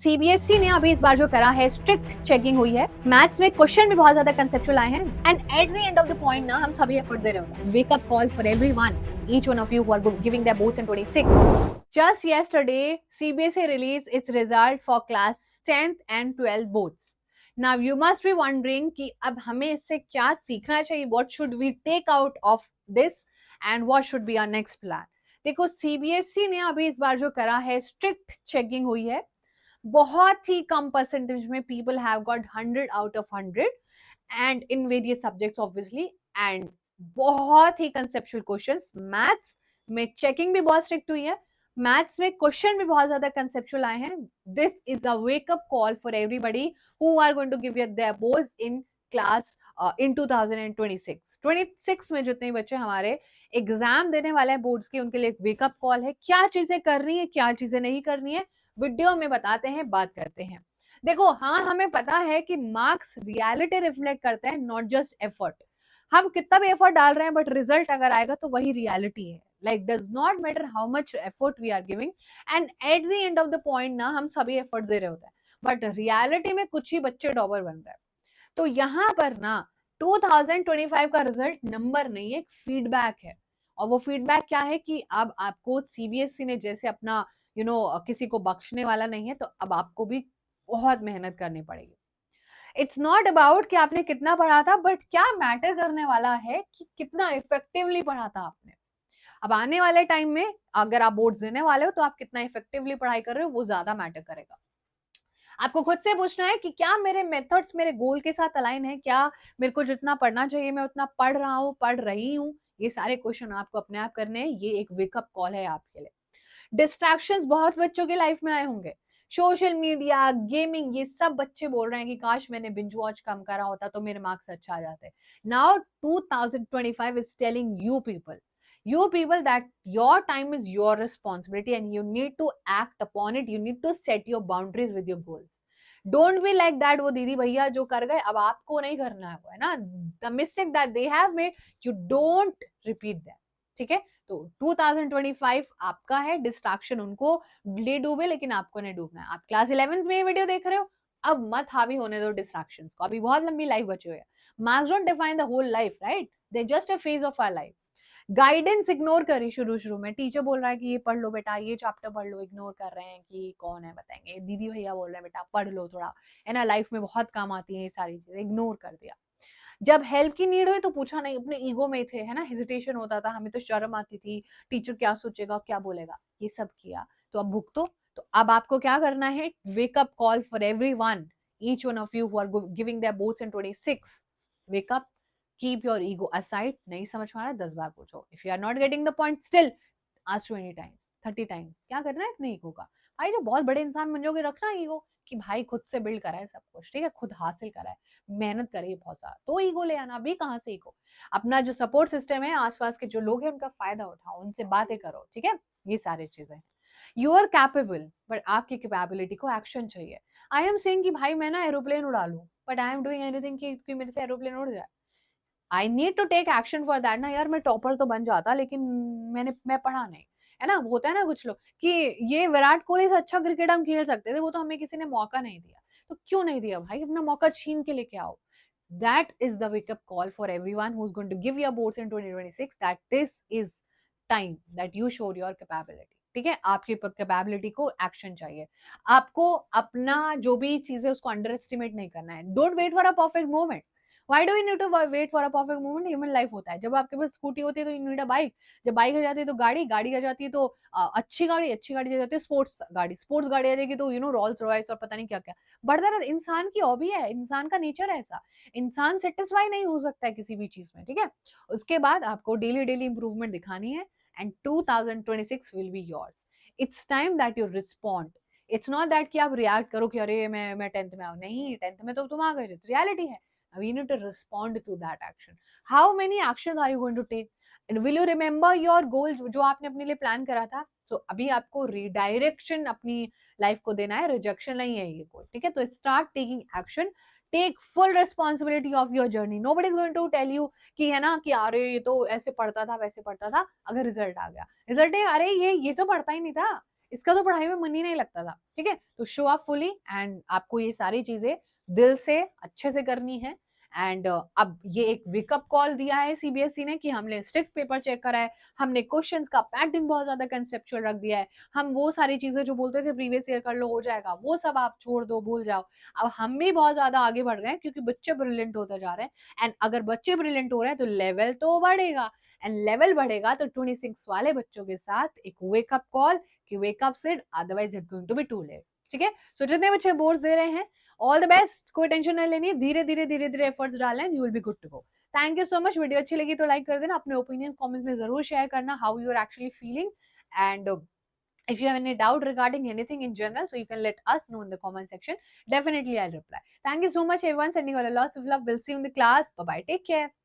CBSE ने अभी इस बार जो करा है, स्ट्रिक्ट चेकिंग हुई है। मैथ्स में क्वेश्चन भी बहुत ज्यादा कंसेप्चुअल आए हैं and at the end of the point ना हम सभी एफर्ट दे रहे होते हैं। Wake up call for everyone, each one of you who are giving their boards in 26. Just yesterday, CBSE released its result for class 10th and 12th boards. Now you must be wondering कि अब हमें इससे क्या सीखना चाहिए, what should we take out of this and what should be our next plan. देखो, CBSE ने अभी इस बार जो करा है, स्ट्रिक्ट चेकिंग हुई है। बहुत ही कम परसेंटेज में people have got 100 out of 100 and in various subjects obviously, and बहुत ही कंसेप्चुअल क्वेश्चंस। मैथ्स में चेकिंग भी बहुत स्ट्रिक्ट हुई है, मैथ्स में क्वेश्चन भी बहुत ज्यादा कंसेप्चुअल आए हैं। This is a wake up call for everybody who are going to give their boards in class in 2026 में जितने बच्चे हमारे एग्जाम देने वाले हैं बोर्ड्स के, उनके लिए एक वेकअप कॉल है। क्या चीजें कर रही है, क्या चीजें नहीं करनी है, वीडियो में बताते हैं, बात करते हैं। देखो, हाँ, हमें पता है कि मार्क्स रियलिटी रिफ्लेक्ट करते हैं, नॉट जस्ट एफर्ट। हम कितना भी एफर्ट डाल रहे हैं बट रिजल्ट अगर आएगा तो वही रियलिटी है। Like does not matter how much effort we are giving, and at the end of the point ना हम सभी एफर्ट दे रहे होते हैं, बट रियलिटी में कुछ ही बच्चे टॉपर बन रहे हैं। तो यहाँ पर ना 2025 का रिजल्ट नंबर नहीं है, एक फीडबैक है। और वो फीडबैक क्या है कि अब आपको सीबीएसई ने जैसे अपना किसी को बख्शने वाला नहीं है, तो अब आपको भी बहुत मेहनत करनी पड़ेगी। इट्स नॉट अबाउट कि आपने कितना पढ़ा था, बट क्या मैटर करने वाला है कि कितना इफेक्टिवली पढ़ा था आपने। अब आने वाले टाइम में अगर आप बोर्ड देने वाले हो तो आप कितना इफेक्टिवली पढ़ाई कर रहे हो, वो ज्यादा मैटर करेगा। आपको खुद से पूछना है कि क्या मेरे मेथड्स मेरे गोल के साथ अलाइन है, क्या मेरे को जितना पढ़ना चाहिए मैं उतना पढ़ रहा हूँ, पढ़ रही हूँ। ये सारे क्वेश्चन आपको अपने आप करने हैं। ये एक वेकअप कॉल है आपके लिए। डिस्ट्रैक्शंस बहुत बच्चों के लाइफ में आए होंगे, सोशल मीडिया, गेमिंग, ये सब बच्चे बोल रहे हैं कि काश मैंने बिंज वॉच कम करा होता तो मेरे मार्क्स अच्छा आ जाते। Now 2025 is telling you people that your time is your responsibility and you need to act upon it. You need to set your boundaries with your goals. Don't be like that, वो दीदी भैया जो कर गए अब आपको नहीं करना है, वो है ना, the mistake that they have made, you don't repeat that. ठीक है, तो 2025 आपका है, डिस्ट्रैक्शन उनको ले डूबे लेकिन आपको नहीं डूबना है। आप क्लास 11th में ये वीडियो देख रहे हो, अब मत हावी होने दो डिस्ट्रैक्शंस को, अभी बहुत लंबी लाइफ बची हुई है। Marks don't define the whole life, right, they just a phase of our life. Guidance ignore करी शुरू में, टीचर बोल रहा है कि ये पढ़ लो बेटा, ये चैप्टर पढ़ लो, इग्नोर कर रहे हैं कि कौन है बताएंगे, दीदी भैया बोल रहे हैं बेटा पढ़ लो थोड़ा, है ना, लाइफ में बहुत काम आती है ये सारी चीजें, इग्नोर कर दिया। जब हेल्प की नीड हुई तो पूछा नहीं, अपने ईगो में थे, है ना, हेजिटेशन होता था, हमें तो शर्म आती थी, टीचर क्या सोचेगा, क्या बोलेगा, ये सब किया तो अब भुगतो। तो अब आपको क्या करना है, wake up call for everyone, each one of you who are giving their boards in 26, wake up, keep your ego aside. नहीं समझ पा रहा 10 बार पूछो, if you are not getting the point still ask 20 times, 30 times. क्या करना है इतने ईगो का, भाई जो बहुत बड़े इंसान बन जाओगे रखना ईगो कि भाई खुद से बिल्ड करा है सब कुछ, ठीक है, खुद हासिल करा है, मेहनत करिए बहुत सारा, तो ईगो ले आना। अभी कहाँ से ईगो, अपना जो सपोर्ट सिस्टम है, आसपास के जो लोग हैं उनका फायदा उठाओ, उनसे बातें करो, ठीक है, ये सारी चीजें। यू आर कैपेबल, बट आपकी कैपेबिलिटी को एक्शन चाहिए। आई एम सेइंग कि भाई मैं ना एरोप्लेन उड़ा लूं, but I am doing anything कि मेरे से एरोप्लेन उड़ जाए। I need to take action for that ना यार, मैं टॉपर तो बन जाता लेकिन मैं पढ़ा नहीं, है ना। होता है ना कुछ लोग कि ये विराट कोहली से अच्छा क्रिकेट हम खेल सकते थे, वो तो हमें किसी ने मौका नहीं दिया। तो क्यों नहीं दिया भाई, अपना मौका छीन के लेके आओ। That is the wake up call for everyone who is going to give your boards in 2026, that this is time that you showed your capability. ठीक है, आपकी कैपेबिलिटी को एक्शन चाहिए। आपको अपना जो भी चीज है उसको अंडर एस्टिमेट नहीं करना है। Don't wait for a perfect moment. Why do you need to wait for a perfect moment? Human life होता है, जब आपके पास स्कूटी होती है तो यू नीड अ बाइक, जब बाइक आ जाती है तो गाड़ी, गाड़ी आ जाती है तो अच्छी गाड़ी, अच्छी गाड़ी आ जाती है स्पोर्ट्स गाड़ी, स्पोर्ट्स गाड़ी आ जाएगी तो रोल्स रॉयस और पता नहीं क्या क्या बढ़ता रहता। इंसान की हॉबी है, इंसान का नेचर है ऐसा, इंसान सेटिस्फाई नहीं हो सकता है किसी भी चीज में, ठीक है। उसके बाद आपको डेली डेली इंप्रूवमेंट दिखानी है and 2026 will be yours. It's time that you respond. It's not that कि आप रिएक्ट करो कि अरे मैं 10th में आऊँ, नहीं, 10th में तो तुम आ गए थे, रियलिटी है। Now you need to respond to that action. How many actions are you going to take? And will you remember your goals जो आपने अपने लिए प्लान करा था? So अभी आपको रिडायरेक्शन अपनी लाइफ को देना है, रिजेक्शन नहीं है ये गोल, ठीक है। तो start taking action, take full responsibility of your journey. Nobody is going to tell you कि है ना कि अरे ये तो ऐसे पढ़ता था वैसे पढ़ता था, अगर रिजल्ट आ गया, रिजल्ट है अरे ये तो पढ़ता ही नहीं था, इसका तो पढ़ाई में मन ही नहीं लगता था, ठीक है। तो शो अप फुली, एंड आपको ये सारी चीजें दिल से अच्छे से करनी है। एंड अब ये एक वेकअप कॉल दिया है सीबीएसई ने कि हमने स्ट्रिक्ट पेपर चेक करा है, हमने क्वेश्चंस का पैटर्न बहुत ज्यादा कंसेप्चुअल रख दिया है, हम वो सारी चीजें जो बोलते थे प्रीवियस ईयर कर लो हो जाएगा, वो सब आप छोड़ दो, भूल जाओ। अब हम भी बहुत ज्यादा आगे बढ़ गए हैं क्योंकि बच्चे ब्रिलियंट होते जा रहे हैं, एंड अगर बच्चे ब्रिलियंट हो रहे हैं तो लेवल तो बढ़ेगा, एंड लेवल बढ़ेगा तो 26 वाले बच्चों के साथ एक वेकअप कॉल कि wake up Sid, otherwise it going to be too late, ठीक है। सो जितने बच्चे बोर्ड्स दे रहे हैं, ऑल द बेस्ट, कोई टेंशन नहीं लेनी है, धीरे धीरे एफर्ट्स डालें, you will be good to go. Thank you so much. Video अच्छी लगी तो लाइक कर देना, अपने ओपिनियंस कमेंट्स में जरूर शेयर करना, how you are actually feeling, and if you have any doubt regarding anything in general, so you can let us know in the comment section. Definitely I'll reply. Thank you so much everyone, sending all lots of love. We'll see you in the class. Bye bye, take care.